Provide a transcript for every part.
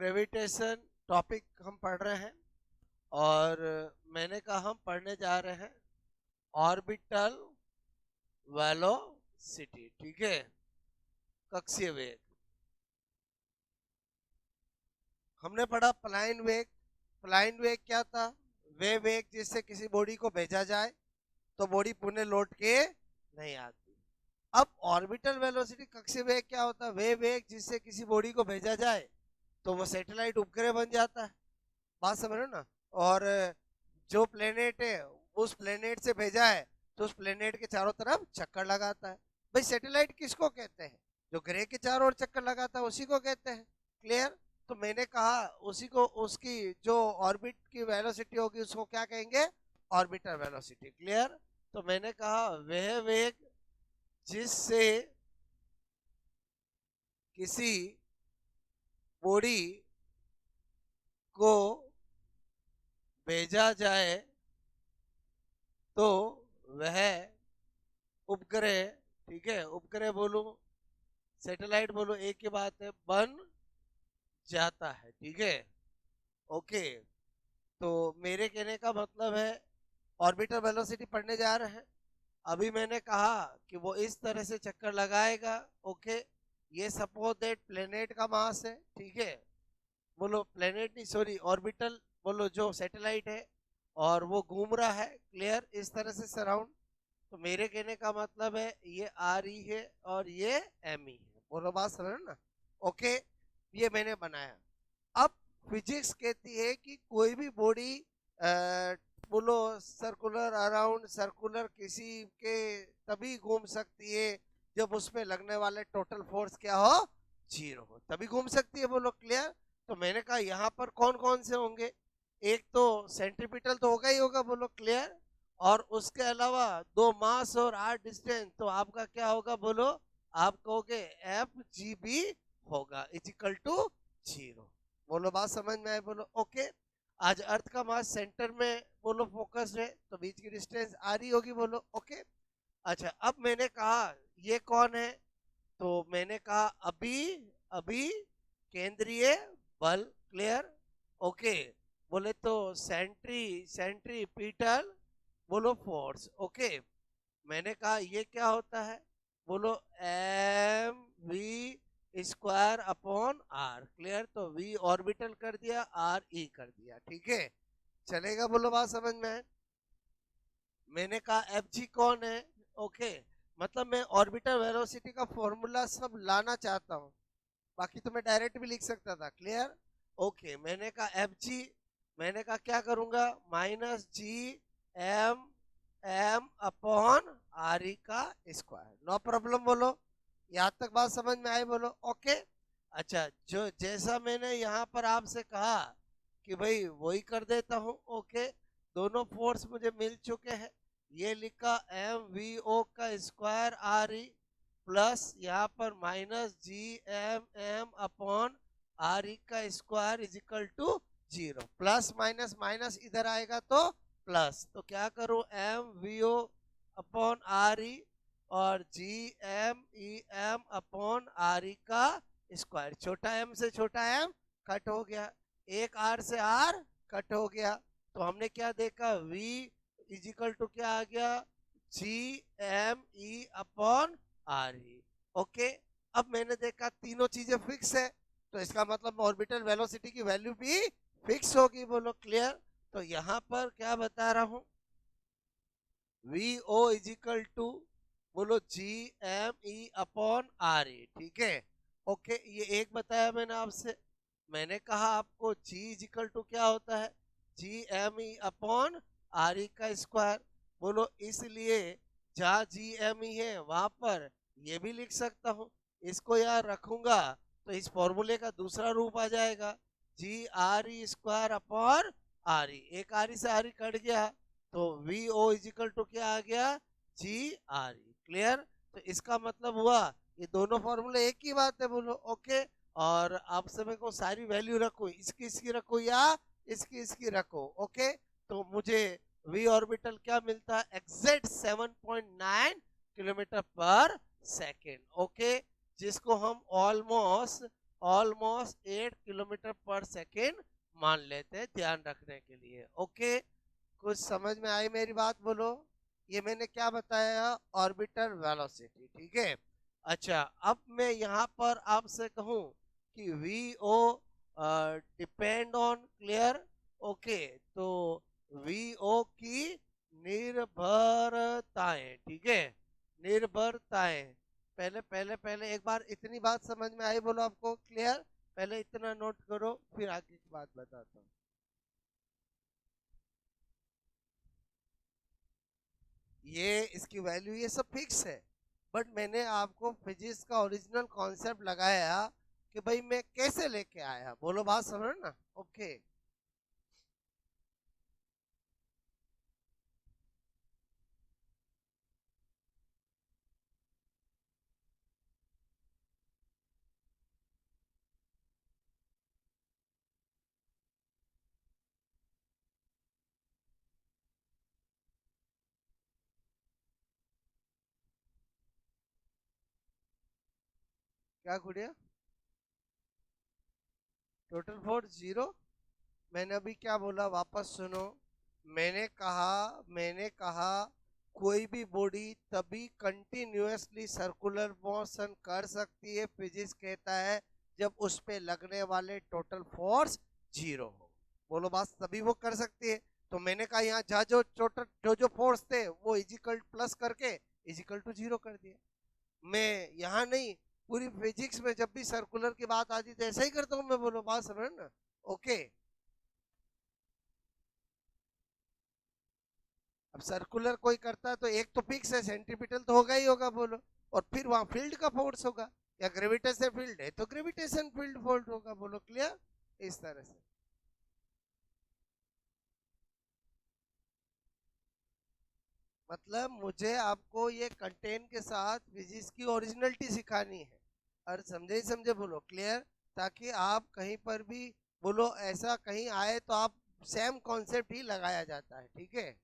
Gravitation topic हम पढ़ रहे हैं और मैंने कहा हम पढ़ने जा रहे हैं ऑर्बिटल वेलोसिटी। ठीक है, कक्षीय वेग। हमने पढ़ा प्लाइन वेग। प्लाइन वेग क्या था? वे वेग जिससे किसी बॉडी को भेजा जाए तो बॉडी पुनः लौट के नहीं आती। अब ऑर्बिटल वेलोसिटी कक्षीय वेग क्या होता है? वे वेग जिससे किसी बॉडी को भेजा जाए तो वो सैटेलाइट उपग्रह बन जाता है। बात समझ रहे हो ना? और जो प्लेनेट है उस प्लेनेट से भेजा है तो उस प्लेनेट के चारों तरफ चक्कर लगाता है। भाई सैटेलाइट किसको कहते हैं? जो ग्रह के चारों ओर चक्कर लगाता है उसी को कहते हैं। क्लियर? तो मैंने कहा उसी को, उसकी जो ऑर्बिट की वेलोसिटी होगी उसको क्या कहेंगे? Orbital velocity. क्लियर? तो मैंने कहा वह वेग जिससे किसी बॉडी को भेजा जाए तो वह उपग्रह, ठीक है, उपग्रह बोलूं सैटेलाइट बोलो एक ही बात है, बन जाता है। ठीक है, ओके। तो मेरे कहने का मतलब है ऑर्बिटल वेलोसिटी पढ़ने जा रहे हैं। अभी मैंने कहा कि वो इस तरह से चक्कर लगाएगा। ओके, ये सपोज दैट प्लेनेट का मास है। ठीक है, बोलो प्लेनेट नहीं, सॉरी ऑर्बिटल बोलो, जो सैटेलाइट है और वो घूम रहा है। क्लियर? इस तरह से सराउंड। तो मेरे कहने का मतलब है ये आर ई है और ये एम ई है। बोलो बात समझ ना? ओके, ये मैंने बनाया। अब फिजिक्स कहती है कि कोई भी बॉडी बोलो सर्कुलर अराउंड सर्कुलर किसी के तभी घूम सकती है जब उसमें लगने वाले टोटल फोर्स क्या हो? जीरो हो, तभी घूम सकती है। बोलो क्लियर? तो मैंने कहा यहाँ पर कौन कौन से होंगे? एक तो सेंट्रीपिटल तो होगा ही होगा। बोलो क्लियर? और उसके अलावा दो मास और आर डिस्टेंस, तो आपका क्या होगा? बोलो, आप कहोगे एफ जी बी होगा इजिकल टू जीरो। बोलो बात समझ में आए? बोलो ओके। आज अर्थ का मास सेंटर में बोलो फोकस है तो बीच की डिस्टेंस आ रही होगी। बोलो ओके। अच्छा, अब मैंने कहा ये कौन है? तो मैंने कहा अभी अभी केंद्रीय बल। क्लियर? ओके। बोले तो सेंट्रीपिटल बोलो फोर्स। ओके, मैंने कहा ये क्या होता है? बोलो m v square upon r. Clear? तो वी ऑर्बिटल कर दिया, आर ई कर दिया। ठीक है, चलेगा? बोलो बात समझ में है? मैंने कहा एफ जी कौन है? ओके, मतलब मैं ऑर्बिटल वेलोसिटी का फॉर्मूला सब लाना चाहता हूँ, बाकी तो मैं डायरेक्ट भी लिख सकता था। क्लियर? ओके, मैंने कहा एफ जी, मैंने कहा क्या करूंगा? Minus G M M upon R E का स्क्वायर। No problem. बोलो यहाँ तक बात समझ में आई? बोलो ओके। अच्छा, जो जैसा मैंने यहाँ पर आपसे कहा कि भाई वही कर देता हूँ। ओके, दोनों फोर्स मुझे मिल चुके हैं। ये लिखा एम वी ओ का स्क्वायर आर ई प्लस यहाँ पर minus G M M upon R E का square is equal to zero. Plus minus minus इधर आएगा तो प्लस। तो क्या करूं? M V O upon are E और G M E M upon R E का स्क्वायर। छोटा एम से छोटा एम कट हो गया, एक आर से आर कट हो गया। तो हमने क्या देखा? v इजिकल टू क्या आ गया? G M E upon are e. Okay, अब मैंने देखा तीनों चीजें फिक्स है तो इसका मतलब ऑर्बिटल वेलोसिटी की वैल्यू भी फिक्स होगी। बोलो क्लियर? तो यहां पर क्या बता रहा हूं? वी ओ इजिकल टू बोलो G M E upon are e. ठीक है, ओके, ये एक बताया मैंने आपसे। मैंने कहा आपको जी इजिकल टू क्या होता है? जी एम ई अपॉन आर ई का स्क्वायर। बोलो इसलिए जहाँ जी एम ई है वहां पर ये भी लिख सकता हूँ। इसको यार रखूंगा तो इस फॉर्मूले का दूसरा रूप आ जाएगा, G R E square upon are E. एक आर ई से आर ई कट गया तो वी ओ इजिकल टू क्या आ गया? जी आर ई। क्लियर? तो इसका मतलब हुआ ये दोनों फॉर्मूले एक ही बात है। बोलो ओके। और आप समय को सारी वैल्यू रखो, इसकी इसकी रखो या इसकी इसकी रखो। ओके, तो मुझे वी ऑर्बिटल क्या मिलता है? Exact 7.9 kilometre per second. Okay, जिसको हम almost almost 8 kilometre per second मान लेते हैं ध्यान रखने के लिए। ओके, कुछ समझ में आई मेरी बात? बोलो। ये मैंने क्या बताया? ऑर्बिटल वेलोसिटी, ठीक है। अच्छा, अब मैं यहाँ पर आपसे कहूँ कि v o depend on, clear? Okay, तो वी ओ की निर्भरताएं, ठीक है, निर्भरताएं। पहले पहले पहले एक बार इतनी बात समझ में आई? बोलो आपको क्लियर? पहले इतना नोट करो, फिर आगे की बात बताता हूँ। ये इसकी वैल्यू ये सब फिक्स है, बट मैंने आपको फिजिक्स का ओरिजिनल कॉन्सेप्ट लगाया कि भाई मैं कैसे लेके आया। बोलो, बात समझ ना? ओके। क्या गुड़िया? Total force zero? मैंने अभी क्या बोला, वापस सुनो। मैंने कहा कोई भी बॉडी तभी कंटिन्यूअसली सर्कुलर मोशन कर सकती है, फिजिक्स कहता है, जब उस पे लगने वाले टोटल फोर्स जीरो हो। बोलो, बात तभी वो कर सकती है। तो मैंने कहा यहाँ जहाँ जो टोटल जो फोर्स थे वो इजिकल प्लस करके इजिकल टू जीरो कर दिया। मैं यहाँ नहीं, पूरी फिजिक्स में जब भी सर्कुलर की बात आती है तो ऐसा ही करता हूँ मैं। बोलो, बात समझ ना? ओके। अब सर्कुलर कोई करता है तो एक तो फिक्स है, सेंट्रीपिटल तो होगा ही होगा। बोलो, और फिर वहां फील्ड का फोर्स होगा, या ग्रेविटेशन फील्ड है तो ग्रेविटेशन फील्ड फोर्स होगा। बोलो, क्लियर? इस तरह से। मतलब मुझे आपको ये कंटेंट के साथ फिजिक्स की ओरिजिनलिटी सिखानी है। और समझे ही समझे? बोलो, क्लियर? ताकि आप कहीं पर भी, बोलो, ऐसा कहीं आए तो आप सेम कॉन्सेप्ट ही लगाया जाता है, ठीक है।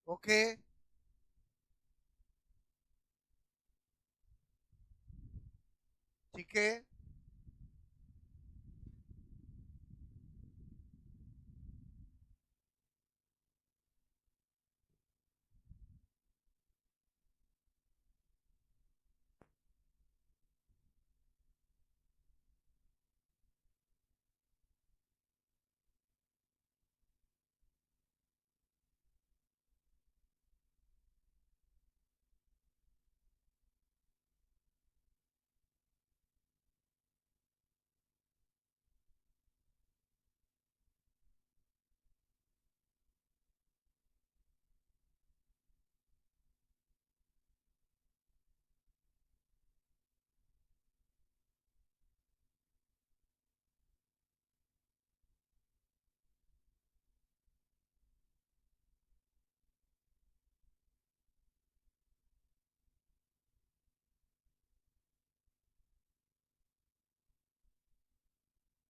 ओके, ठीक है।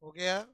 हो गया।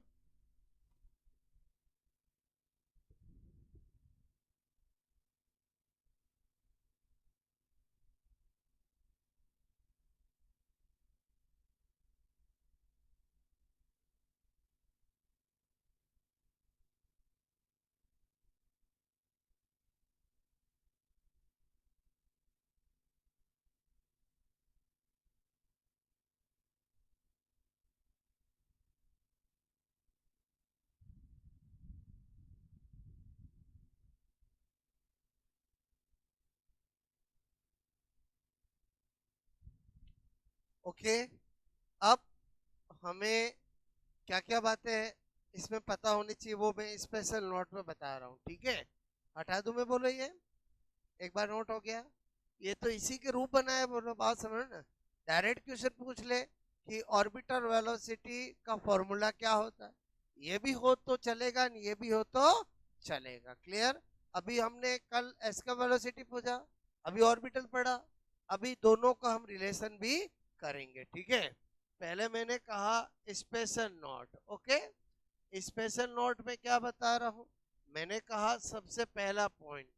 ओके, अब हमें क्या क्या बातें इसमें पता होनी चाहिए वो मैं स्पेशल नोट में बता रहा हूँ, ठीक है। हटा दूं मैं, बोलो ये एक बार नोट हो गया। ये तो इसी के रूप बनाया, बोलो बात समझ ना। डायरेक्ट क्वेश्चन पूछ ले कि ऑर्बिटल वेलोसिटी का फॉर्मूला क्या होता है, ये भी हो तो चलेगा, नहीं ये भी हो तो चलेगा। क्लियर। अभी हमने कल एस का वेलोसिटी पूछा, अभी ऑर्बिटल पढ़ा, अभी दोनों का हम रिलेशन भी करेंगे, ठीक है। पहले मैंने कहा special note, okay. Special note में क्या बता रहा हूं, मैंने कहा सबसे पहला point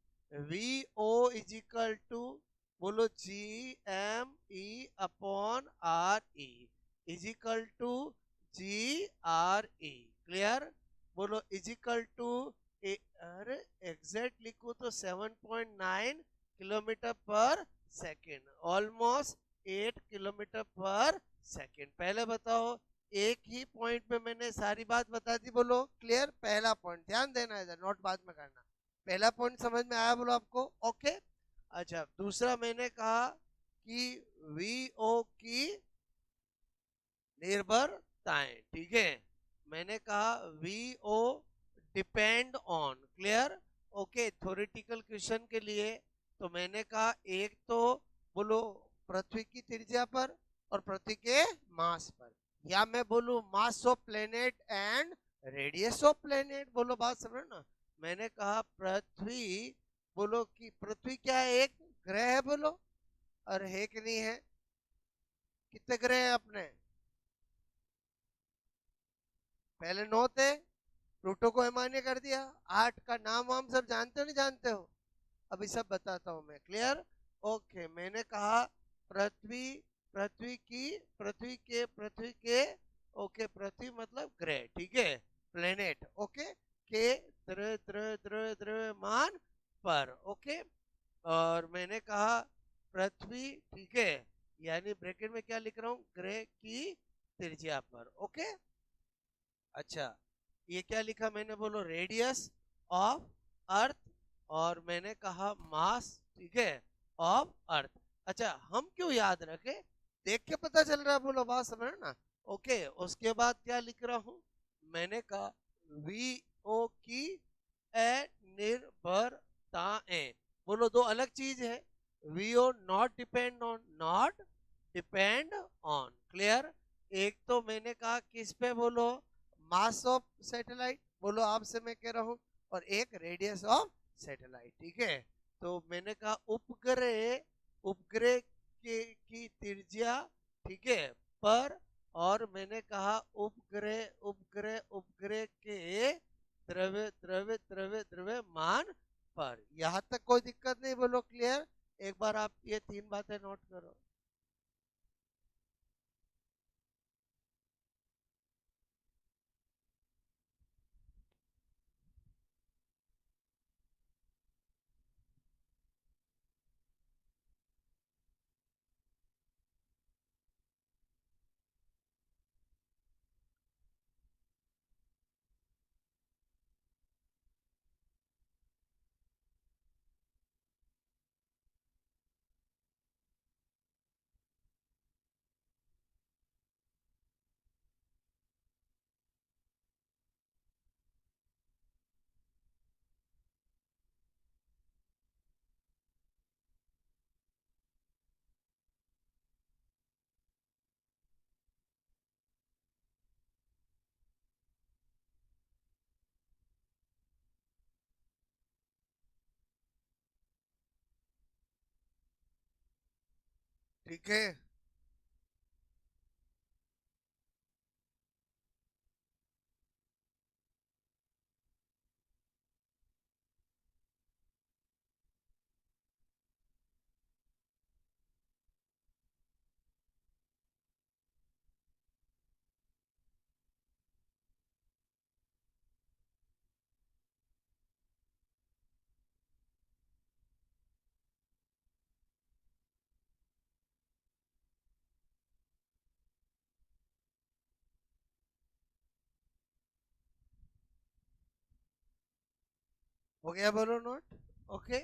V O is equal to, बोलो G M E upon are E is equal to G R E. Clear. बोलो इज इक्वल टू, अरे एग्जैक्ट लिखो तो 7.9 kilometre per second, almost 8 kilometre per second. पहले बताओ, एक ही पॉइंट पे मैंने सारी बात बता दी, बोलो क्लियर। पहला पॉइंट ध्यान देना है, नोट बाद में करना। पहला पॉइंट समझ में आया, बोलो आपको, ओके। अच्छा, दूसरा मैंने कहा कि वी ओ की निर्भरताएं, ठीक है। मैंने कहा v o depend on, clear, okay. Theoretical question के लिए तो मैंने कहा एक तो बोलो पृथ्वी की त्रिज्या पर और पृथ्वी के मास पर, या मैं बोलूं mass of planet and radius of planet, बोलो बात समझ ना। मैंने कहा पृथ्वी, बोलो कि पृथ्वी क्या है, एक ग्रह है, बोलो। और है कि नहीं है, कितने ग्रह हैं अपने, पहले 9 थे, प्लूटो को अमान्य कर दिया, 8 का नाम वाम सब जानते हो नहीं जानते हो, अभी सब बताता हूं मैं, क्लियर। ओके, मैंने कहा पृथ्वी, पृथ्वी के ओके, पृथ्वी मतलब ग्रह, ठीक है, प्लेनेट, ओके, के द्रव्य द्रव्य द्रव्य द्रव्यमान पर, ओके। और मैंने कहा पृथ्वी, ठीक है, यानी ब्रैकेट में क्या लिख रहा हूं, ग्रह की त्रिज्या पर, ओके। अच्छा, ये क्या लिखा मैंने, बोलो रेडियस ऑफ अर्थ, और मैंने कहा मास, ठीक है, ऑफ अर्थ। अच्छा, हम क्यों याद रखें, देख के पता चल रहा है, बोलो बात समझ ना। ओके, उसके बाद क्या लिख रहा हूं, मैंने कहा वी ओ की अनिर्भरताएं, बोलो दो अलग चीज है। V o not depend on, not depend on, clear. एक तो मैंने कहा किस पे, बोलो मास ऑफ सैटेलाइट, बोलो आपसे मैं कह रहा हूं, और एक रेडियस ऑफ सैटेलाइट, ठीक है। तो मैंने कहा उपग्रह, उपग्रह के की त्रिज्या, ठीक है, पर, और मैंने कहा उपग्रह उपग्रह उपग्रह के द्रव्यमान पर। यहां तक कोई दिक्कत नहीं, बोलो क्लियर। एक बार आप ये तीन बातें नोट करो। ठीक है, हो गया बोलो नोट? ओके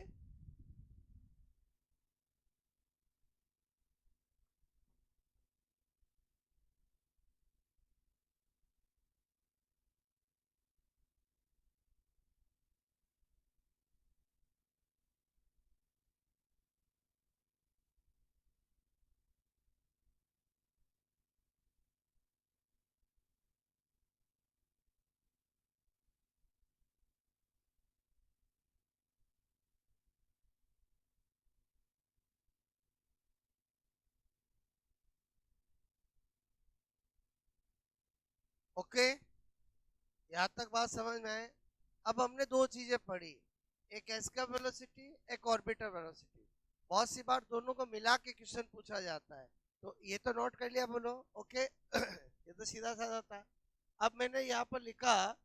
ओके, यहाँ तक बात समझ में आए? अब हमने दो चीजें पढ़ी, एक एस्केप वेलोसिटी, एक ऑर्बिटर वेलोसिटी। बहुत सी बार दोनों को मिला के क्वेश्चन पूछा जाता है, तो ये तो नोट कर लिया बोलो? ओके ये तो सीधा साधा था। अब मैंने यहाँ पर लिखा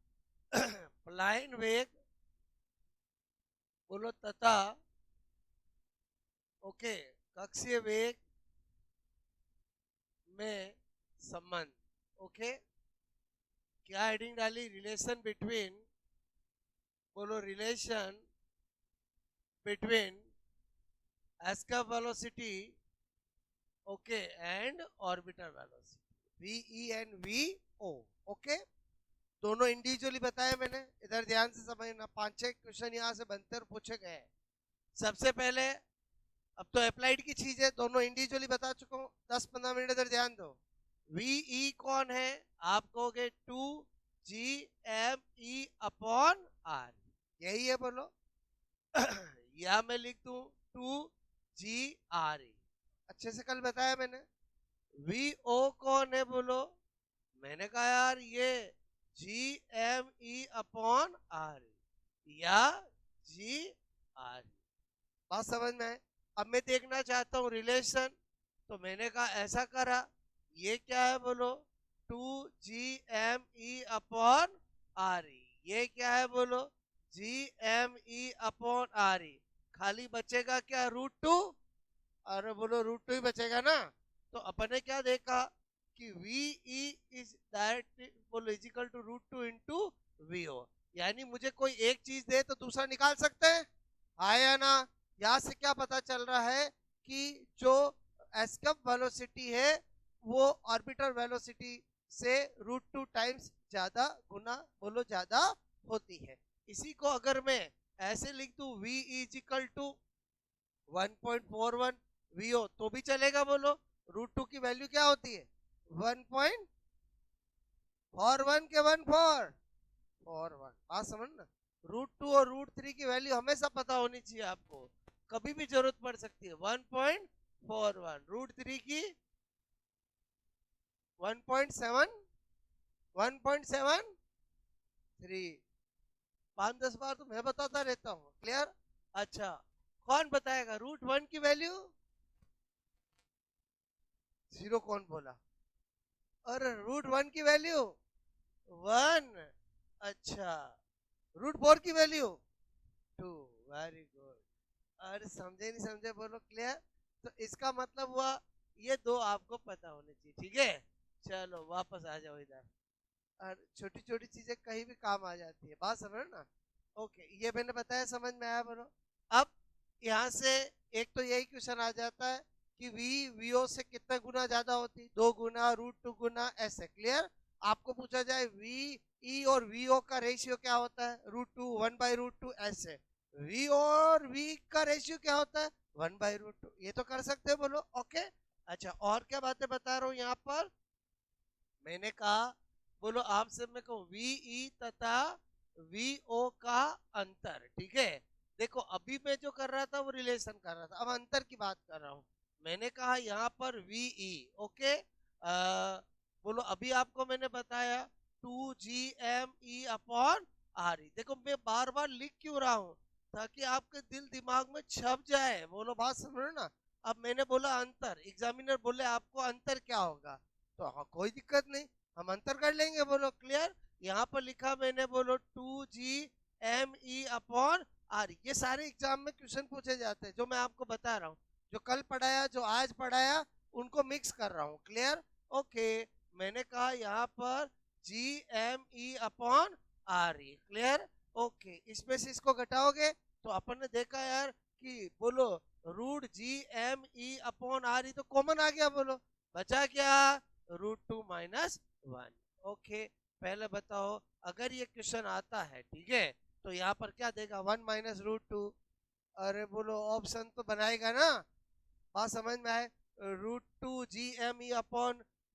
प्लाइन वेग बोलो तथा ओके कक्षीय वेग में संबंध। ओके, क्या हेडिंग डाली? रिलेशन बिटवीन बोलो relation between escape velocity okay and orbiter velocity v and v o. Okay, दोनों इंडिविजुअली बताए मैंने, इधर ध्यान से समझना, 5-6 क्वेश्चन यहाँ से बनते और पूछे गए। सबसे पहले, अब तो अप्लाइड की चीज है, दोनों इंडिविजुअली बता चुका हूँ, 10-15 मिनट इधर ध्यान दो। वी कौन है? आप कहोगे 2 GME अपॉन आर, यही है बोलो या मैं लिख दू 2GRE, अच्छे से कल बताया मैंने। VO कौन है बोलो? मैंने कहा यार ये GME अपॉन आर या GRE, बात समझ में आए? अब मैं देखना चाहता हूँ रिलेशन, तो मैंने कहा ऐसा करा, ये क्या है बोलो? 2GME अपॉन RE, ये क्या है बोलो? GME अपॉन RE, खाली बचेगा क्या? √2, अरे बोलो √2 ही बचेगा ना। तो अपन ने क्या देखा कि VE इज डायरेक्ट बोलो इजिकल टू √2 इंटू VO, यानी मुझे कोई एक चीज दे तो दूसरा निकाल सकते हैं, आया ना? यहाँ से क्या पता चल रहा है कि जो एस्केप वेलोसिटी है वो ऑर्बिटर वेलोसिटी से √2 टाइम्स ज्यादा गुना बोलो ज्यादा होती है। इसी को अगर मैं ऐसे लिख दूं V इजिकल टू 1.41 VO तो भी चलेगा बोलो? √2 की वैल्यू क्या होती है? 1.41 के 1.41, बात समझना। √2 और √3 की वैल्यू हमेशा पता होनी चाहिए आपको, कभी भी जरूरत पड़ सकती है। 1.41 √3 की 1.7 1.73, 5-10 बार तो मैं बताता रहता हूँ, क्लियर? अच्छा, कौन बताएगा √1 की वैल्यू? 0 कौन बोला? और √1 की वैल्यू 1, अच्छा, √4 की वैल्यू 2, वेरी गुड। अरे समझे नहीं समझे बोलो? क्लियर? तो इसका मतलब हुआ ये दो आपको पता होने चाहिए, ठीक है? चलो वापस आ जाओ इधर, और छोटी छोटी चीजें कहीं भी काम आ जाती है, बात समझ ना? ओके, ये मैंने बताया, समझ में आया बोलो? अब यहाँ से एक तो यही क्वेश्चन आ जाता है कि VO से कितना गुना ज्यादा होती? 2 गुना, √2 गुना, ऐसे, क्लियर? आपको पूछा जाए VE और VO का रेशियो क्या होता है? √2 1/√2, ऐसे। V और V का रेशियो क्या होता है? 1/√2, ये तो कर सकते हो बोलो? ओके, अच्छा, और क्या बातें बता रहा हूँ यहाँ पर? मैंने कहा बोलो आपसे मैं कहूँ VE तथा VO का अंतर, ठीक है? देखो अभी मैं जो कर रहा था वो रिलेशन कर रहा था, अब अंतर की बात कर रहा हूँ। मैंने कहा यहाँ पर VE, ओके, बोलो अभी आपको मैंने बताया 2GME अपॉन RE। देखो मैं बार बार लिख क्यों रहा हूँ? ताकि आपके दिल दिमाग में छप जाए, बोलो बात समझो ना? अब मैंने बोला अंतर, एग्जामिनर बोले आपको अंतर क्या होगा, तो हाँ कोई दिक्कत नहीं, हम अंतर कर लेंगे बोलो? क्लियर? यहाँ पर लिखा मैंने बोलो 2GME अपॉन RE, ये सारे एग्जाम में क्वेश्चन पूछे जाते हैं जो मैं आपको बता रहा हूँ, जो कल पढ़ाया जो आज पढ़ाया उनको मिक्स कर रहा हूँ, क्लियर? ओके, मैंने कहा यहाँ पर GME upon RE, clear? Okay, इसमें से इसको घटाओगे तो अपन ने देखा यार कि बोलो √GME/R, ये तो कॉमन आ गया, बोलो बचा क्या, √2 - 1। ओके, पहले बताओ अगर ये क्वेश्चन आता है, ठीक है, तो यहाँ पर क्या देगा, 1 - √2। अरे बोलो ऑप्शन तो बनाएगा ना, बात समझ में आए, √2 GME/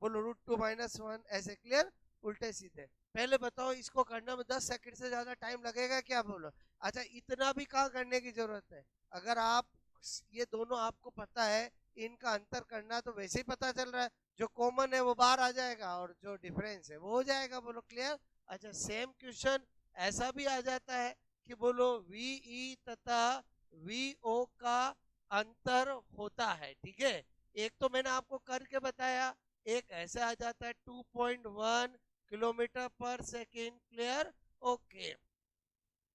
बोलो √2 - 1, ऐसे क्लियर, उल्टे सीधे। पहले बताओ इसको करने में 10 सेकंड से ज्यादा टाइम लगेगा क्या, बोलो। अच्छा, इतना भी कहाँ करने की जरूरत है, अगर आप ये दोनों आपको पता है, इनका अंतर करना तो वैसे ही पता चल रहा है, जो कॉमन है वो बाहर आ जाएगा और जो डिफरेंस है वो हो जाएगा, बोलो क्लियर। अच्छा, सेम क्वेश्चन ऐसा भी आ जाता है कि बोलो VE तथा VO का अंतर होता है, ठीक है। एक तो मैंने आपको करके बताया, एक ऐसे आ जाता है 2.1 kilometre per second, clear. Okay,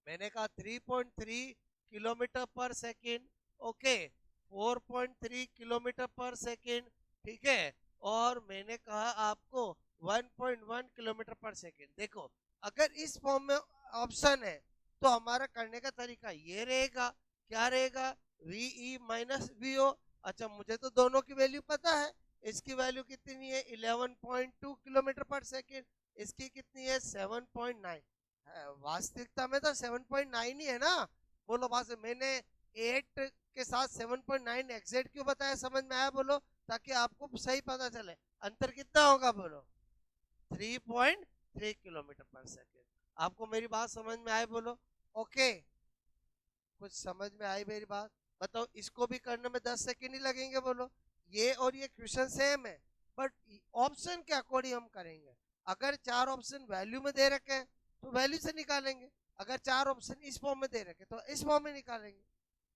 मैंने कहा 3.3 kilometre per second, okay, 4.3 kilometre per second, ठीक है, और मैंने कहा आपको 1.1 किलोमीटर पर सेकेंड। देखो, अगर इस फॉर्म में ऑप्शन है तो हमारा करने का तरीका ये रहेगा, क्या रहेगा, VE - VO। अच्छा, मुझे तो दोनों की वैल्यू पता है, इसकी वैल्यू कितनी है, 11.2 किलोमीटर पर सेकेंड, इसकी कितनी है, 7.9। वास्तविकता में तो 7.9 ही है ना, बोलो वहां से मैंने 8 के साथ 7.9 एग्जैक्ट क्यों बताया, समझ में आया, बोलो, ताकि आपको सही पता चले अंतर कितना होगा, बोलो 3.3 किलोमीटर पर सेकेंड। आपको मेरी बात समझ में आए, बोलो ओके, कुछ समझ में आई मेरी बात, बताओ। इसको भी करने में 10 सेकेंड ही लगेंगे, बोलो। ये और ये क्वेश्चन सेम है, बट ऑप्शन के अकॉर्डिंग हम करेंगे। अगर चार ऑप्शन वैल्यू में दे रखे हैं तो वैल्यू से निकालेंगे, अगर चार ऑप्शन इस फॉर्म में दे रखे तो इस फॉर्म में निकालेंगे।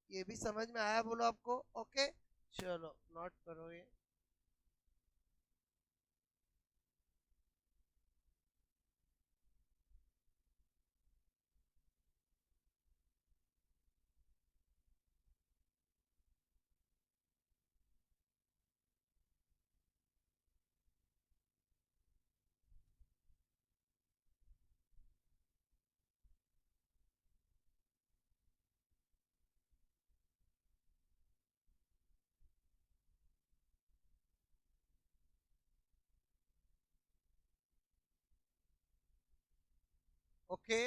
ये भी समझ में आया, बोलो आपको, ओके। चलो नोट करो ये। ओके,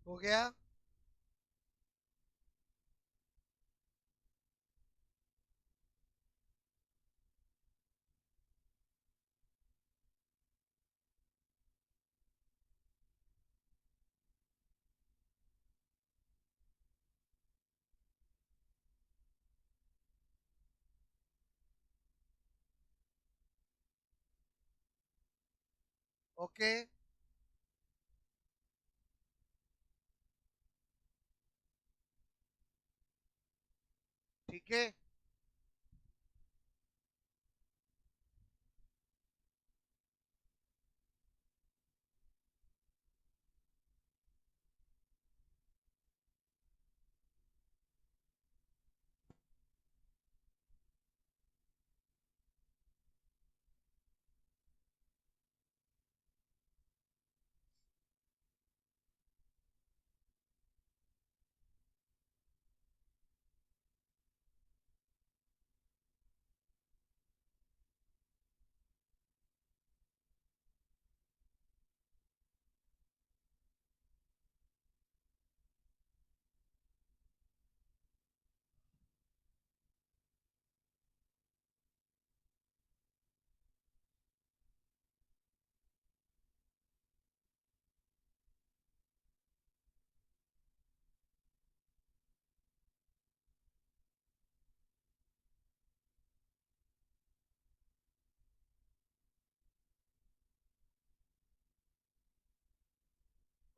हो गया। ओके, ठीक है,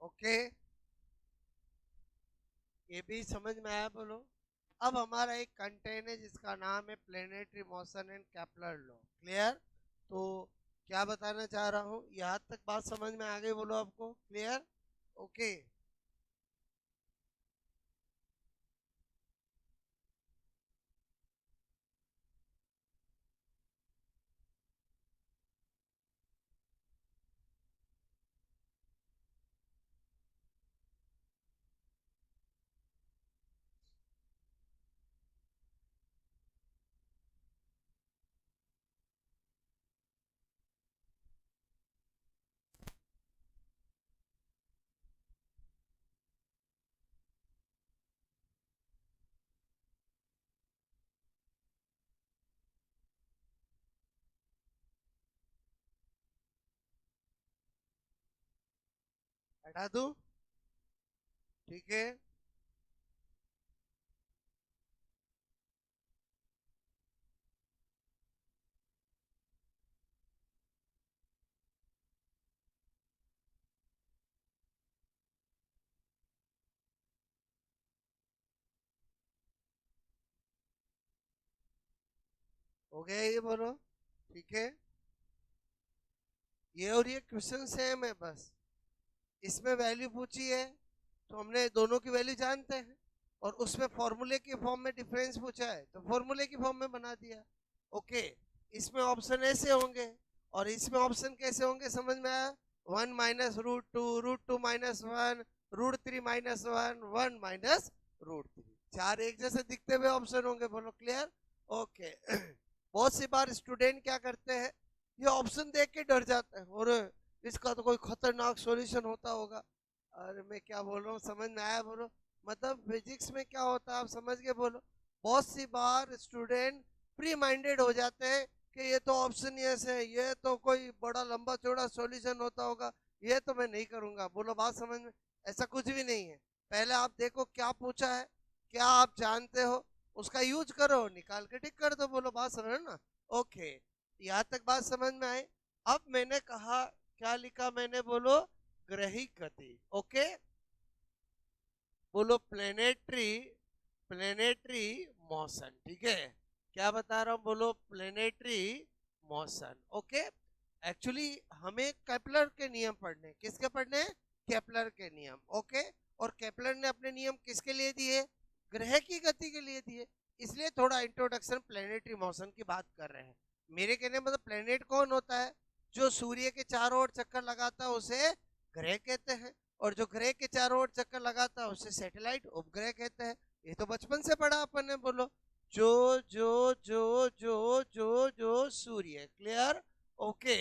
ओके, ये भी समझ में आया बोलो। अब हमारा एक कंटेंट है जिसका नाम है planetary motion and Kepler law. Clear? तो क्या बताना चाह रहा हूँ, यहाँ तक बात समझ में आ गई बोलो आपको? क्लियर? ओके। हटा दूं? ठीक है। हो गया ये बोलो? ठीक है। ये और ये क्वेश्चन सेम है, बस इसमें वैल्यू पूछी है तो हमने दोनों की वैल्यू जानते हैं, और उसमें फॉर्मूले के फॉर्म में डिफरेंस पूछा है तो फॉर्मूले की फॉर्म में बना दिया। ओके। इसमें ऑप्शन ऐसे होंगे और इसमें ऑप्शन कैसे होंगे, समझ में आया? 1 - √2 -1, √3 - 1, 1 - √3, चार एक जैसे दिखते हुए ऑप्शन होंगे बोलो। क्लियर? ओके। बहुत सी बार स्टूडेंट क्या करते हैं, ये ऑप्शन देख के डर जाते हैं, और इसका तो कोई खतरनाक सॉल्यूशन होता होगा। अरे मैं क्या बोल रहा हूँ, समझ में आया बोलो? मतलब फिजिक्स में क्या होता है आप समझ के बोलो। बहुत सी बार स्टूडेंट प्री माइंडेड हो जाते हैं कि ये तो ऑप्शन यस है, ये तो कोई बड़ा लंबा चौड़ा सॉल्यूशन होता होगा, ये तो मैं नहीं करूंगा। बोलो बात समझ में? ऐसा कुछ भी नहीं है। पहले आप देखो क्या पूछा है, क्या आप जानते हो, उसका यूज करो, निकाल के टिक कर दो। बोलो बात समझ ना? ओके, यहाँ तक बात समझ में आई। अब मैंने कहा, क्या लिखा मैंने बोलो? ग्रहिक गति। ओके, बोलो प्लेनेटरी, प्लेनेटरी मोशन। ठीक है, क्या बता रहा हूं, बोलो प्लेनेटरी मोशन। ओके। एक्चुअली हमें केपलर के नियम पढ़ने हैं। किसके पढ़ने हैं? केपलर के नियम। ओके। और केपलर ने अपने नियम किसके लिए दिए? ग्रह की गति के लिए दिए। इसलिए थोड़ा इंट्रोडक्शन प्लेनेटरी मोशन की बात कर रहे हैं। मेरे कहने मतलब प्लेनेट कौन होता है? जो सूर्य के चारों ओर चक्कर लगाता है उसे ग्रह कहते हैं, और जो ग्रह के चारों ओर चक्कर लगाता है उसे सैटेलाइट उपग्रह कहते हैं। ये तो बचपन से पढ़ा अपन ने। बोलो जो जो जो जो जो जो सूर्य, क्लियर, ओके,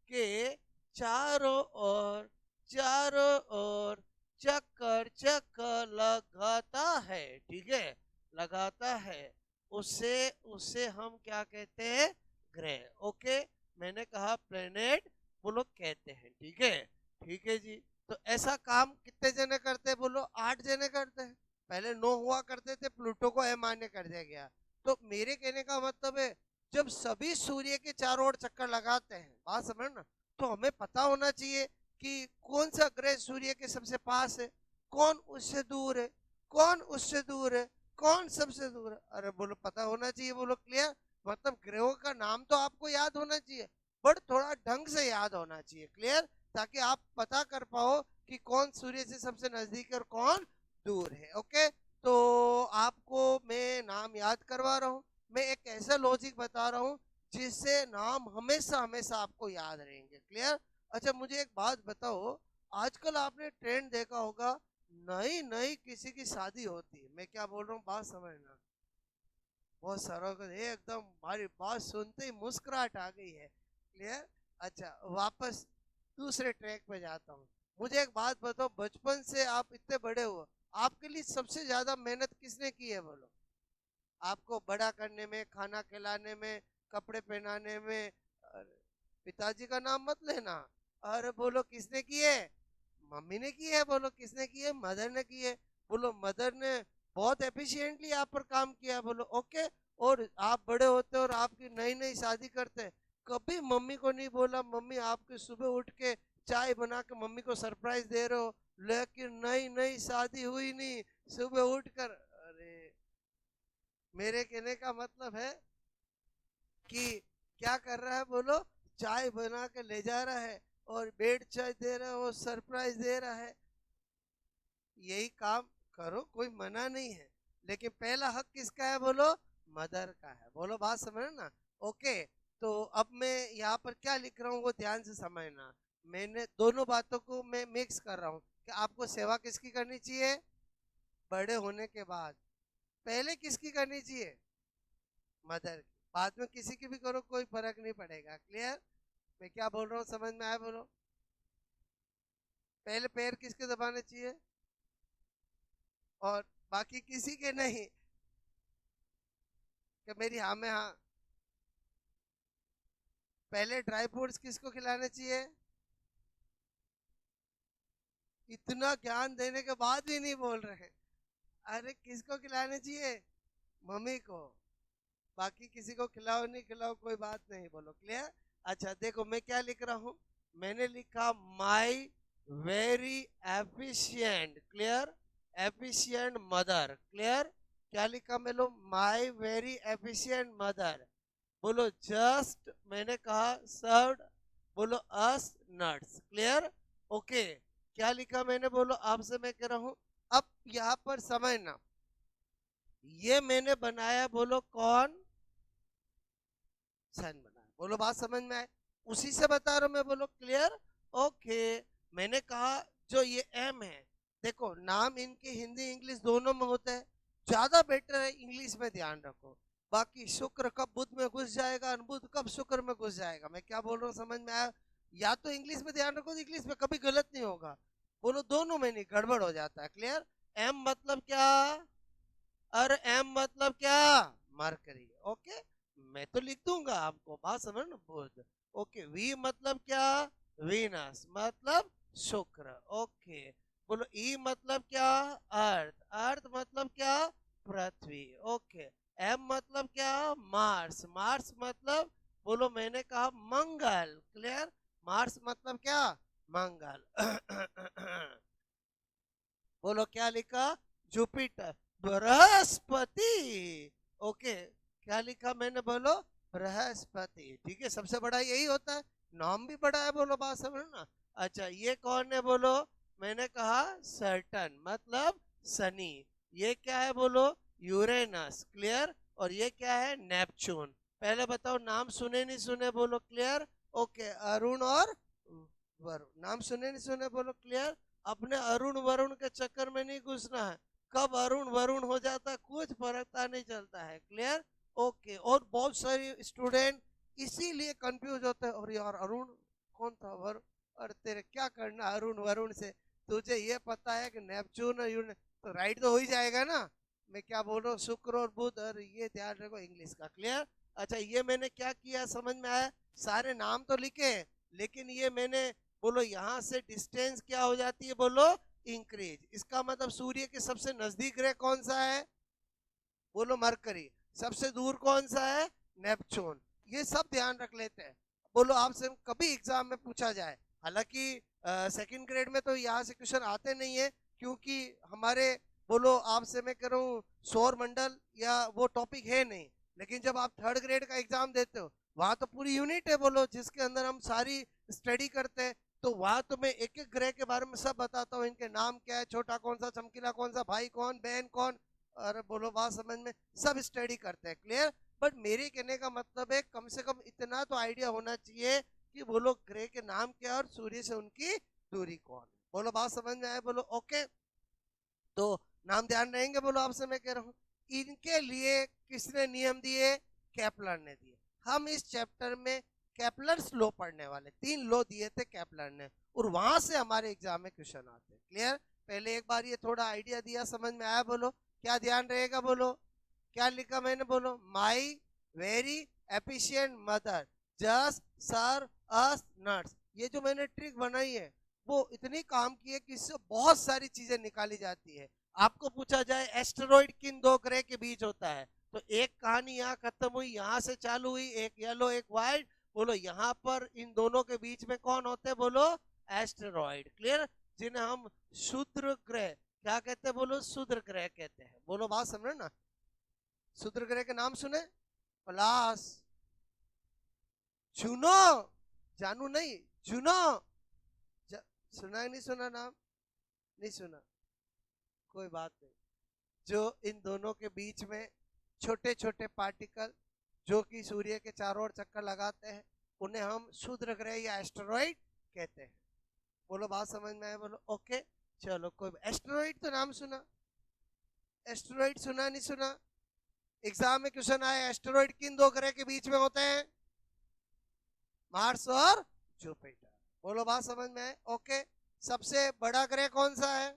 के चारों ओर, चारों ओर चक्कर चक्कर लगाता है, ठीक है, लगाता है, उसे उसे हम क्या कहते हैं? ग्रह। ओके। मैंने कहा प्लेनेट बोलो कहते हैं। ठीक है, ठीक है जी। तो ऐसा काम कितने जने करते हैं बोलो? 8 जने करते हैं। पहले 9 हुआ करते थे, प्लूटो को अमान्य कर दिया गया। तो मेरे कहने का मतलब है, जब सभी सूर्य के चारों ओर चक्कर लगाते हैं, बात समझ ना, तो हमें पता होना चाहिए कि कौन सा ग्रह सूर्य के सबसे पास है, कौन उससे दूर है, कौन उससे दूर है, कौन सबसे दूर है। अरे बोलो पता होना चाहिए। बोलो क्लियर? मतलब ग्रहों का नाम तो आपको याद होना चाहिए, बट थोड़ा ढंग से याद होना चाहिए। क्लियर? ताकि आप पता कर पाओ कि कौन सूर्य से सबसे नजदीक और कौन दूर है। ओके। तो आपको मैं नाम याद करवा रहा हूँ। मैं एक ऐसा लॉजिक बता रहा हूँ जिससे नाम हमेशा हमेशा आपको याद रहेंगे। क्लियर? अच्छा मुझे एक बात बताओ, आजकल आपने ट्रेंड देखा होगा, नई नई किसी की शादी होती है, मैं क्या बोल रहा हूँ बात समझना, बहुत सारा को एकदम हमारी बात सुनते ही मुस्कुराहट आ गई है। क्लियर? अच्छा वापस दूसरे ट्रैक पे जाता हूँ। मुझे एक बात बताओ, बचपन से आप इतने बड़े हो, आपके लिए सबसे ज्यादा मेहनत किसने की है बोलो? आपको बड़ा करने में, खाना खिलाने में, कपड़े पहनाने में। अरे, पिताजी का नाम मत लेना। अरे बोलो किसने की है? मम्मी ने की है। बोलो किसने की है? मदर ने की है। बोलो मदर ने बहुत एफिशिएंटली आप पर काम किया। बोलो ओके। और आप बड़े होते और आपकी नई नई शादी करते, कभी मम्मी को नहीं बोला मम्मी आपके सुबह उठ के चाय बना के मम्मी को सरप्राइज दे रहे हो, लेकिन नई नई शादी हुई नहीं, सुबह उठकर, अरे मेरे कहने का मतलब है कि क्या कर रहा है बोलो, चाय बना के ले जा रहा है और बेड चाय दे रहा है, वो सरप्राइज दे रहा है। यही काम करो, कोई मना नहीं है, लेकिन पहला हक किसका है बोलो, मदर का है। बोलो बात समझ ना। ओके, तो अब मैं यहाँ पर क्या लिख रहा हूँ वो ध्यान से समझना। मैंने दोनों बातों को मैं मिक्स कर रहा हूँ कि आपको सेवा किसकी करनी चाहिए, बड़े होने के बाद। पहले किसकी करनी चाहिए, मदर की। बाद में किसी की भी करो, कोई फर्क नहीं पड़ेगा। क्लियर, मैं क्या बोल रहा हूँ समझ में आया बोलो। पहले पैर किसके दबाने चाहिए, और बाकी किसी के नहीं, कि मेरी हाँ में हाँ। पहले ड्राई फ्रूट्स किसको खिलाने चाहिए, इतना ज्ञान देने के बाद भी नहीं बोल रहे। अरे किसको खिलाने चाहिए, मम्मी को। बाकी किसी को खिलाओ नहीं खिलाओ कोई बात नहीं, बोलो। क्लियर। अच्छा देखो मैं क्या लिख रहा हूं, मैंने लिखा माई very efficient, clear, efficient mother. Clear, क्या लिखा मैं लो, माई वेरी एफिशिएंट मदर। बोलो जस्ट मैंने कहा सर्व्ड, बोलो अस नट्स। Clear, okay. क्या लिखा मैंने बोलो, आपसे मैं कह रहा हूं, अब यहां पर समझना, ये मैंने बनाया बोलो कौन, सन बनाया। बोलो बात समझ में आए, उसी से बता रहा हूं मैं, बोलो क्लियर। ओके, मैंने कहा जो ये एम है, देखो नाम इनके हिंदी इंग्लिश दोनों में होता है, ज्यादा बेटर है इंग्लिश में ध्यान रखो। बाकी शुक्र कब बुध में घुस जाएगा और बुध कब शुक्र में घुस जाएगा, मैं क्या बोल रहा हूँ समझ में आया। या तो इंग्लिश में ध्यान रखो, इंग्लिश में कभी गलत नहीं होगा, बोलो दोनों में नहीं गड़बड़ हो जाता है। क्लियर, एम मतलब क्या, और एम मतलब क्या, मरकरी। ओके, मैं तो लिख दूंगा आपको, बात समझ ना, बुध। ओके, वी मतलब क्या, वीनस मतलब शुक्र। ओके, बोलो ई मतलब क्या, अर्थ, अर्थ मतलब क्या, पृथ्वी। ओके, एम मतलब क्या, मार्स, मार्स मतलब, बोलो मैंने कहा मंगल। क्लियर, मार्स मतलब क्या, मंगल। बोलो क्या लिखा, जुपिटर, बृहस्पति। ओके, क्या लिखा मैंने बोलो, बृहस्पति। ठीक है, सबसे बड़ा यही होता है, नाम भी बड़ा है, बोलो बात समझ ना। अच्छा ये कौन है बोलो, मैंने कहा सर्टन मतलब शनि। ये क्या है बोलो, यूरेनस। क्लियर, और ये क्या है, नेपच्यून। पहले बताओ नाम सुने नहीं सुने, बोलो क्लियर। ओके, अरुण और वरुण, नाम सुने नहीं सुने, बोलो क्लियर। अपने अरुण वरुण के चक्कर में नहीं घुसना है, कब अरुण वरुण हो जाता है कुछ फर्क नहीं चलता है। Clear, okay. और बहुत सारे स्टूडेंट इसीलिए कंफ्यूज होते हैं, और यार अरुण कौन था, वरुण, और तेरे क्या करना अरुण वरुण से, तुझे ये पता है कि नेपच्यून और यूरेनस, तो राइट तो हो ही जाएगा ना। मैं क्या बोल रहा हूँ, शुक्र और बुध, और ये ध्यान रखो इंग्लिश का। क्लियर, अच्छा ये मैंने क्या किया समझ में आया, सारे नाम तो लिखे, लेकिन ये मैंने, बोलो यहां से डिस्टेंस क्या हो जाती है बोलो, इंक्रीज। इसका मतलब सूर्य के सबसे नजदीक ग्रह कौन सा है, बोलो मरकरी। सबसे दूर कौन सा है, नेपच्यून। ये सब ध्यान रख लेते हैं, बोलो आपसे कभी एग्जाम में पूछा जाए। हालांकि सेकंड ग्रेड में तो यहाँ से क्वेश्चन आते नहीं है, क्योंकि हमारे, बोलो आपसे मैं कह रहा हूँ सौर मंडल या वो टॉपिक है नहीं, लेकिन जब आप थर्ड ग्रेड का एग्जाम देते हो, वहां तो पूरी यूनिट है बोलो, जिसके अंदर हम सारी स्टडी करते हैं। तो वहां तो मैं एक एक ग्रह के बारे में सब बताता हूँ, इनके नाम क्या है, छोटा कौन सा, चमकीला कौन सा, भाई कौन, बहन कौन, और बोलो बात समझ में, सब स्टडी करते हैं। क्लियर, बट मेरे कहने का मतलब है कम से कम इतना तो आइडिया होना चाहिए कि बोलो ग्रह के नाम क्या और सूर्य से उनकी दूरी कौन है। बोलो बात समझ में आए, बोलो ओके। तो नाम ध्यान रहेंगे, बोलो आपसे मैं कह रहा हूं, इनके लिए किसने नियम दिए, केपलर ने दिए। हम इस चैप्टर में केपलर्स लॉ पढ़ने वाले, 3 लॉ दिए थे केपलर ने, और वहां से हमारे एग्जाम में क्वेश्चन आते हैं। क्लियर, पहले एक बार ये थोड़ा आइडिया दिया, समझ में आया, बोलो क्या ध्यान रहेगा, बोलो क्या लिखा मैंने, बोलो my very efficient mother just serve us nuts. ये जो मैंने ट्रिक बनाई है वो इतनी काम की है कि इससे बहुत सारी चीजें निकाली जाती है। आपको पूछा जाए एस्टेरॉइड किन 2 ग्रह के बीच होता है, तो एक कहानी यहाँ खत्म हुई, यहाँ से चालू हुई, एक येलो एक व्हाइट, बोलो यहाँ पर इन दोनों के बीच में कौन होते हैं, बोलो एस्टेरॉइड, क्लियर, जिन्हें हम क्षुद्र ग्रह क्या कहते हैं, बोलो क्षुद्र ग्रह कहते हैं। बोलो बात समझ ना, क्षुद्र ग्रह के नाम सुने, प्लास, जुनो, जानू नहीं, जुनो, सुना है नहीं सुना नाम, नहीं सुना, कोई बात नहीं। जो इन दोनों के बीच में छोटे छोटे पार्टिकल जो कि सूर्य के चारों ओर चक्कर लगाते हैं, उन्हें हम क्षुद्र ग्रह या एस्टेरॉइड कहते हैं। बोलो बात समझ में आए, बोलो ओके। चलो कोई, एस्टेरॉइड तो नाम सुना, एस्टेरॉइड सुना नहीं सुना, एग्जाम में क्वेश्चन आए, एस्टेरॉइड किन दो ग्रह के बीच में होते हैं, मार्स और जुपिटर। बोलो बात समझ में आए, ओके। सबसे बड़ा ग्रह कौन सा है,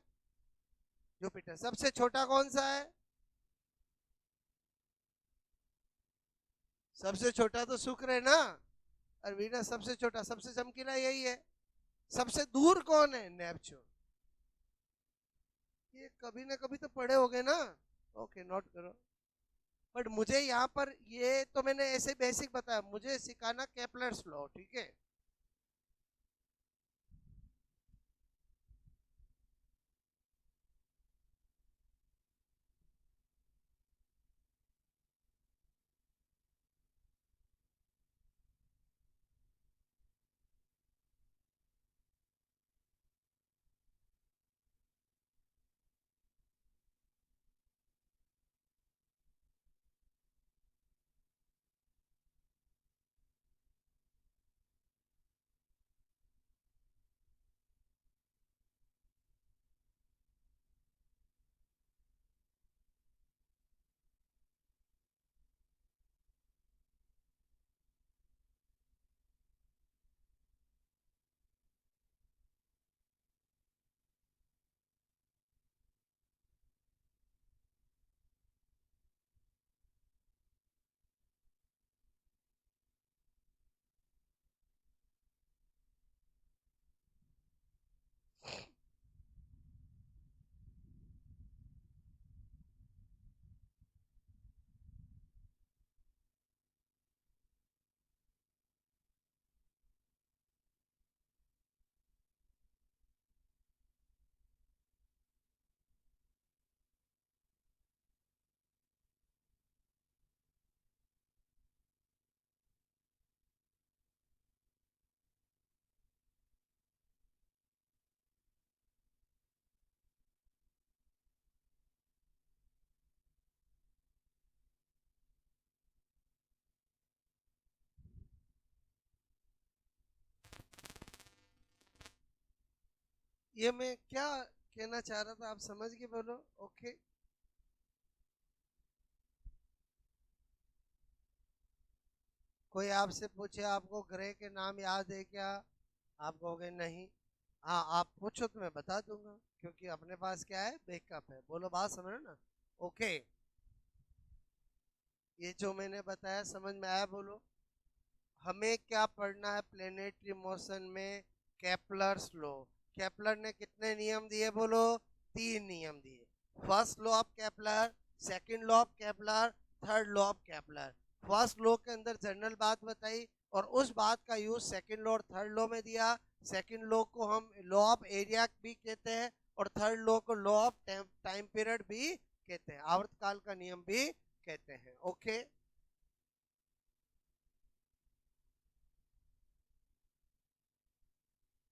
जुपिटर। सबसे छोटा कौन सा है, सबसे छोटा तो शुक्र है ना, और वीनस सबसे छोटा, सबसे चमकीला यही है। सबसे दूर कौन है, नेपच्यून। ये कभी ना कभी तो पढ़े होगे ना, ओके नोट करो। बट मुझे यहाँ पर, ये तो मैंने ऐसे बेसिक बताया, मुझे सिखाना केपलर्स लॉ, ठीक है। ये मैं क्या कहना चाह रहा था, आप समझ के बोलो, ओके। कोई आपसे पूछे आपको ग्रह के नाम याद है क्या, आप कहोगे नहीं। हाँ आप पूछो तो मैं बता दूंगा, क्योंकि अपने पास क्या है, बैकअप है। बोलो बात समझ ना, ओके। ये जो मैंने बताया समझ में आया, बोलो। हमें क्या पढ़ना है प्लेनेटरी मोशन में, केपलर्स लॉ। केपलर ने कितने नियम दिए, बोलो 3 नियम दिए। First law of Kepler, second law of Kepler, third law of Kepler. First law के अंदर जनरल बात बताई, और उस बात का यूज सेकंड लॉ और थर्ड लॉ में दिया। सेकंड लॉ को हम लॉ ऑफ एरिया भी कहते हैं, और थर्ड लॉ को लॉ ऑफ टाइम पीरियड भी कहते हैं, आवर्तकाल का नियम भी कहते हैं, ओके।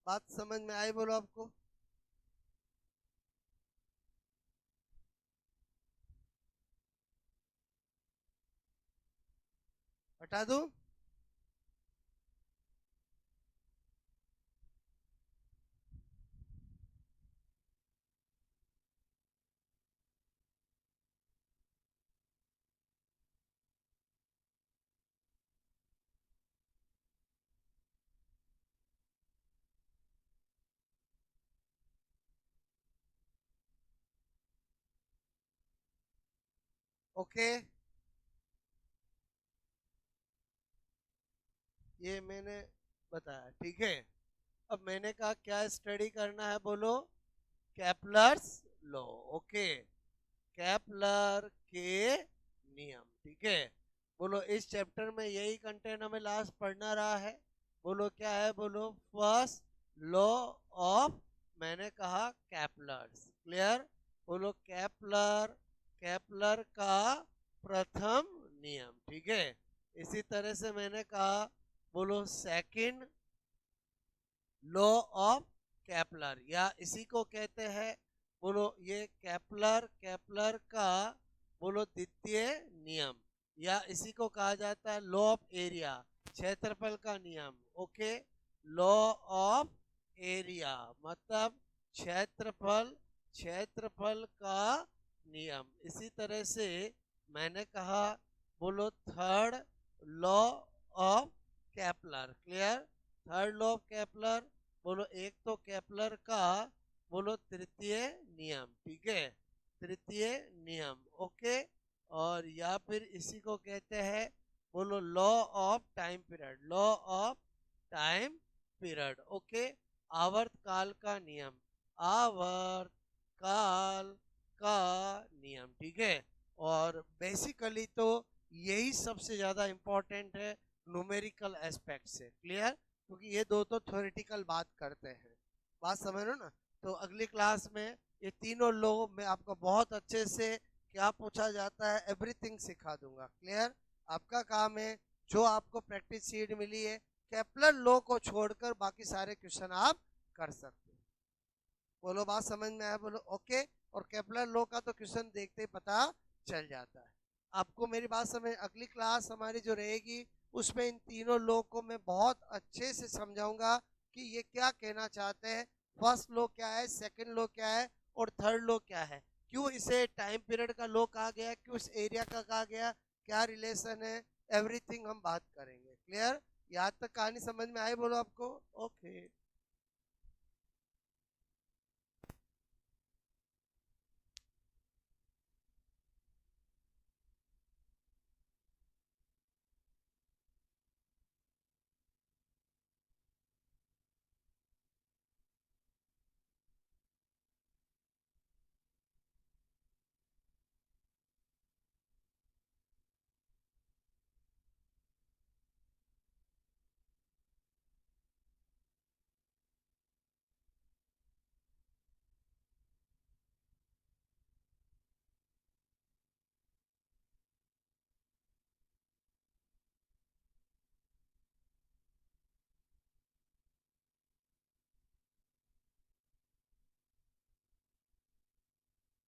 बात समझ में आई, बोलो आपको। हटा दूं, ओके। ये मैंने बताया, ठीक है। अब मैंने कहा क्या स्टडी करना है, बोलो केपलर्स लॉ, ओके। केपलर के नियम, ठीक है। बोलो इस चैप्टर में यही कंटेंट हमें लास्ट पढ़ना रहा है। बोलो क्या है, बोलो फर्स्ट लॉ ऑफ, मैंने कहा कैपलर्स, क्लियर, बोलो कैपलर, कैपलर का प्रथम नियम, ठीक है। इसी तरह से मैंने कहा, बोलो सेकंड लॉ ऑफ कैपलर, या इसी को कहते हैं, बोलो ये कैपलर, कैपलर का बोलो द्वितीय नियम, या इसी को कहा जाता है लॉ ऑफ एरिया, क्षेत्रफल का नियम, ओके। लॉ ऑफ एरिया मतलब क्षेत्रफल, क्षेत्रफल का नियम। इसी तरह से मैंने कहा, बोलो third law of कैपलर, clear, third law of कैपलर, बोलो एक तो केपलर का बोलो तृतीय नियम, ठीक है, तृतीय नियम, ओके। और या फिर इसी को कहते हैं, बोलो law of time period, law of time period, okay. आवर्त काल का नियम, आवर्त काल का नियम, ठीक है। और बेसिकली तो यही सबसे ज्यादा इंपॉर्टेंट है न्यूमेरिकल एस्पेक्ट से, क्लियर, क्योंकि ये दो तो थ्योरेटिकल बात करते हैं, बात समझ लो ना। तो अगली क्लास में ये तीनों लोग मैं आपको बहुत अच्छे से क्या पूछा जाता है एवरीथिंग सिखा दूंगा, क्लियर। आपका काम है, जो आपको प्रैक्टिस शीट मिली है, केपलर लॉ को छोड़कर बाकी सारे क्वेश्चन आप कर सकते हो। बोलो बात समझ में आया, बोलो ओके। और केपलर लॉ का तो क्वेश्चन देखते ही पता चल जाता है आपको, मेरी बात समझ। अगली क्लास हमारी जो रहेगी उसमें इन तीनों लॉ को मैं बहुत अच्छे से समझाऊंगा कि ये क्या कहना चाहते हैं, फर्स्ट लॉ क्या है, सेकंड लॉ क्या है, और थर्ड लॉ क्या है, क्यों इसे टाइम पीरियड का लॉ कहा गया, क्यों इस एरिया का कहा गया, क्या रिलेशन है, एवरीथिंग हम बात करेंगे, क्लियर। यहाँ तक कहानी समझ में आई, बोलो आपको ओके।